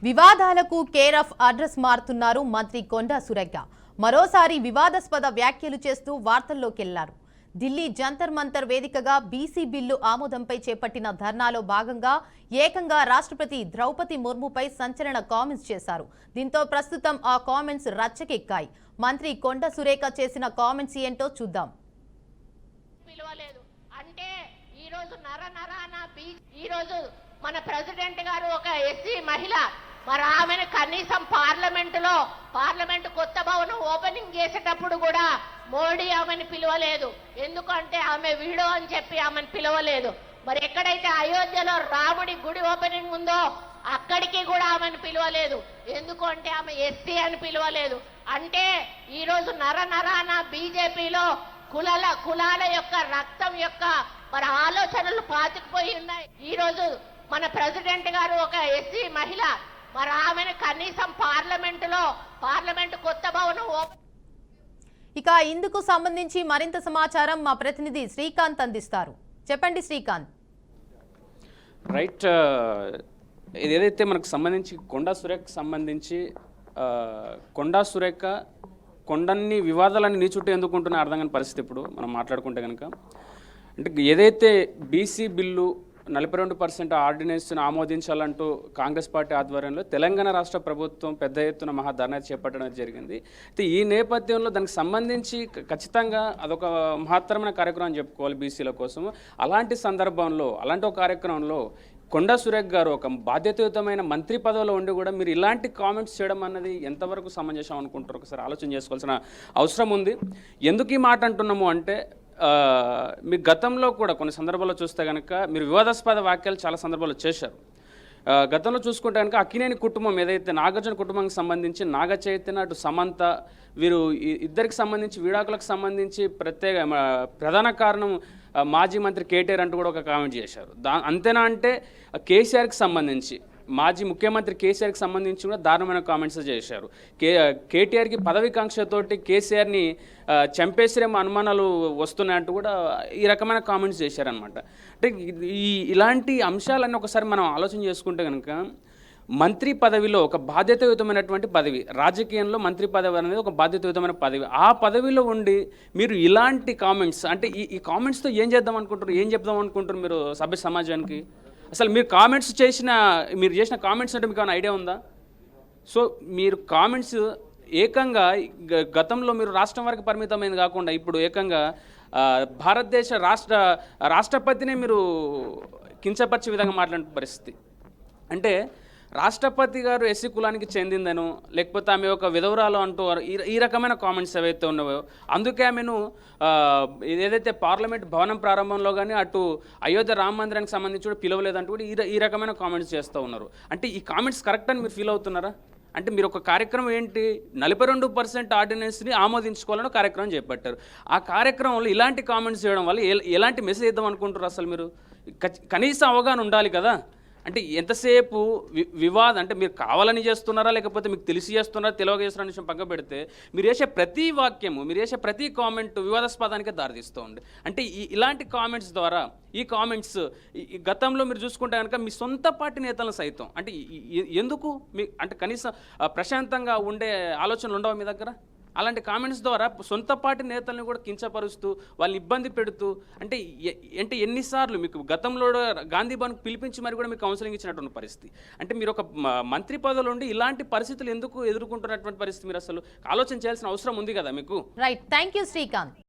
వివాదాలకు care of address మారుతున్నారు మంత్రి కొండా సురేఖ. మరోసారి వివాదాస్పద వ్యాఖ్యలు చేస్తూ వార్తల్లోకెళ్లారు. ఢిల్లీ జంతర్ మంతర్ వేదికగా బీసీ బిల్లు ఆమోదంపై చేపట్టిన ధర్నాలో భాగంగా ఏకంగా రాష్ట్రపతి ద్రౌపది ముర్ముపై సంచలన కామెంట్స్ చేశారు. దీంతో ప్రస్తుతం ఆ కామెంట్స్ రచ్చకెక్కాయి. మంత్రి కొండా సురేఖ చేసిన కామెంట్స్ ఏంటో చూద్దాం. మన ప్రెసిడెంట్ గారు ఒక ఎస్సీ మహిళ, మరి ఆమెను కనీసం పార్లమెంట్ కొత్త భవనం ఓపెనింగ్ చేసేటప్పుడు కూడా మోడీ ఆమెను పిలవలేదు. ఎందుకంటే ఆమె వీడో అని చెప్పి ఆమెను పిలవలేదు. మరి ఎక్కడైతే అయోధ్యలో రాముడి గుడి ఓపెనింగ్ ఉందో అక్కడికి కూడా ఆమెను పిలవలేదు. ఎందుకంటే ఆమె ఎస్సీ అని పిలవలేదు. అంటే ఈరోజు నరాన బీజేపీలో కులాల యొక్క రక్తం యొక్క మరి ఆలోచనలు పాతుకుపోయి ఉన్నాయి. ఈరోజు మన ప్రెసిడెంట్ గారు ఒక ఎస్సీ మహిళ, మరి ఆమెను కనీసం పార్లమెంట్ కొత్త భవనం ఇక ఇందుకు సంబంధించి మరింత సమాచారం మా ప్రతినిధి శ్రీకాంత్ అందిస్తారు. చెప్పండి శ్రీకాంత్. రైట్, ఇది ఏదైతే మనకు సంబంధించి కొండా సురేఖకు సంబంధించి కొండా సురేఖ కొండన్ని వివాదాలన్నీ నీ చుట్టూ ఎందుకుంటున్నా అర్థం కాని పరిస్థితి ఇప్పుడు మనం మాట్లాడుకుంటే కనుక, అంటే ఏదైతే బీసీ బిల్లు 42% ఆర్డినెన్స్ను ఆమోదించాలంటూ కాంగ్రెస్ పార్టీ ఆధ్వర్యంలో తెలంగాణ రాష్ట్ర ప్రభుత్వం పెద్ద ఎత్తున మహాధర్నా చేపట్టడం జరిగింది. అయితే ఈ నేపథ్యంలో దానికి సంబంధించి ఖచ్చితంగా అదొక మహత్తరమైన కార్యక్రమం అని చెప్పుకోవాలి బీసీల కోసం. అలాంటి సందర్భంలో అలాంటి ఒక కార్యక్రమంలో కొండా సురేఖ గారు ఒక బాధ్యతాయుతమైన మంత్రి పదవిలో ఉండి కూడా మీరు ఇలాంటి కామెంట్స్ చేయడం అన్నది ఎంతవరకు సమంజసం అనుకుంటారు? ఒకసారి ఆలోచన చేసుకోవాల్సిన అవసరం ఉంది. ఎందుకు ఈ మాట అంటున్నాము అంటే, మీ గతంలో కూడా కొన్ని సందర్భాల్లో చూస్తే కనుక మీరు వివాదాస్పద వ్యాఖ్యలు చాలా సందర్భాల్లో చేశారు. గతంలో చూసుకుంటే కనుక అక్కినేని కుటుంబం ఏదైతే నాగార్జున కుటుంబానికి సంబంధించి నాగ చైతన్య అటు సమంత వీరు ఇద్దరికి సంబంధించి విడాకులకు సంబంధించి ప్రధాన కారణం మాజీ మంత్రి కేటీఆర్ అంటూ కూడా ఒక కామెంట్ చేశారు. అంతేనా అంటే కేసీఆర్కి సంబంధించి మాజీ ముఖ్యమంత్రి కేసీఆర్కి సంబంధించి కూడా దారుణమైన కామెంట్స్ చేశారు. కేటీఆర్కి పదవికాంక్షతోటి కేసీఆర్ని చంపేసిరేమో అనుమానాలు వస్తున్నాయంటూ కూడా ఈ రకమైన కామెంట్స్ చేశారనమాట. అంటే ఇలాంటి అంశాలన్నీ ఒకసారి మనం ఆలోచన చేసుకుంటే కనుక, మంత్రి పదవిలో ఒక బాధ్యతాయుతమైనటువంటి పదవి, రాజకీయంలో మంత్రి పదవి అనేది ఒక బాధ్యతాయుతమైన పదవి. ఆ పదవిలో ఉండి మీరు ఇలాంటి కామెంట్స్, అంటే ఈ కామెంట్స్తో ఏం చేద్దాం అనుకుంటారు, ఏం చెప్దాం అనుకుంటారు మీరు సభ్య సమాజానికి? అసలు మీరు చేసిన కామెంట్స్ అంటే మీకు ఏమైనా ఐడియా ఉందా? సో మీరు కామెంట్స్ ఏకంగా గతంలో మీరు రాష్ట్రం వరకు పరిమితమైంది కాకుండా ఇప్పుడు ఏకంగా భారతదేశ రాష్ట్రపతినే మీరు కించపరిచే విధంగా మాట్లాడే పరిస్థితి. అంటే రాష్ట్రపతి గారు ఎస్సీ కులానికి చెందిందనో లేకపోతే ఆమె ఒక విధవరాలు అంటూ ఈ రకమైన కామెంట్స్ ఏవైతే ఉన్నాయో, అందుకే ఆమెను ఏదైతే పార్లమెంట్ భవనం ప్రారంభంలో కానీ అటు అయోధ్య రామ మందిరానికి సంబంధించి కూడా పిలవలేదంటూ కూడా ఈ రకమైన కామెంట్స్ చేస్తూ ఉన్నారు. అంటే ఈ కామెంట్స్ కరెక్ట్ అని మీరు ఫీల్ అవుతున్నారా? అంటే మీరు ఒక కార్యక్రమం ఏంటి 42% ఆర్డినెన్స్ని ఆమోదించుకోవాలని కార్యక్రమం చేపట్టారు. ఆ కార్యక్రమంలో ఇలాంటి కామెంట్స్ చేయడం వల్ల ఎలాంటి మెసేజ్ ఇద్దాం అనుకుంటారు? అసలు మీరు కనీసం అవగాహన ఉండాలి కదా. అంటే ఎంతసేపు వివాదం, అంటే మీరు కావాలని చేస్తున్నారా లేకపోతే మీకు తెలిసి చేస్తున్నారా తెలియక చేస్తున్నారా విషయం పక్క పెడితే, మీరు చేసే ప్రతి వాక్యము, మీరు చేసే ప్రతి కామెంట్ వివాదాస్పదానికే దారితీస్తూ ఉంది. అంటే ఇలాంటి కామెంట్స్ ద్వారా ఈ కామెంట్స్ గతంలో మీరు చూసుకుంటే కనుక మీ సొంత పార్టీ నేతలను సైతం, అంటే ఎందుకు అంటే కనీసం ప్రశాంతంగా ఉండే ఆలోచనలు ఉండవు మీ దగ్గర? అలాంటి కామెంట్స్ ద్వారా సొంత పార్టీ నేతలను కూడా కించపరుస్తూ వాళ్ళని ఇబ్బంది పెడుతూ, అంటే ఎన్నిసార్లు మీకు గతంలో గాంధీ భవన్కి పిలిపించి మరి కూడా మీకు కౌన్సిలింగ్ ఇచ్చినటువంటి పరిస్థితి. అంటే మీరు ఒక మంత్రి పదవిలో ఉండి ఇలాంటి పరిస్థితులు ఎందుకు ఎదుర్కొంటున్నటువంటి పరిస్థితి? మీరు అసలు ఆలోచన చేయాల్సిన అవసరం ఉంది కదా మీకు. Right, thank you Srikanth.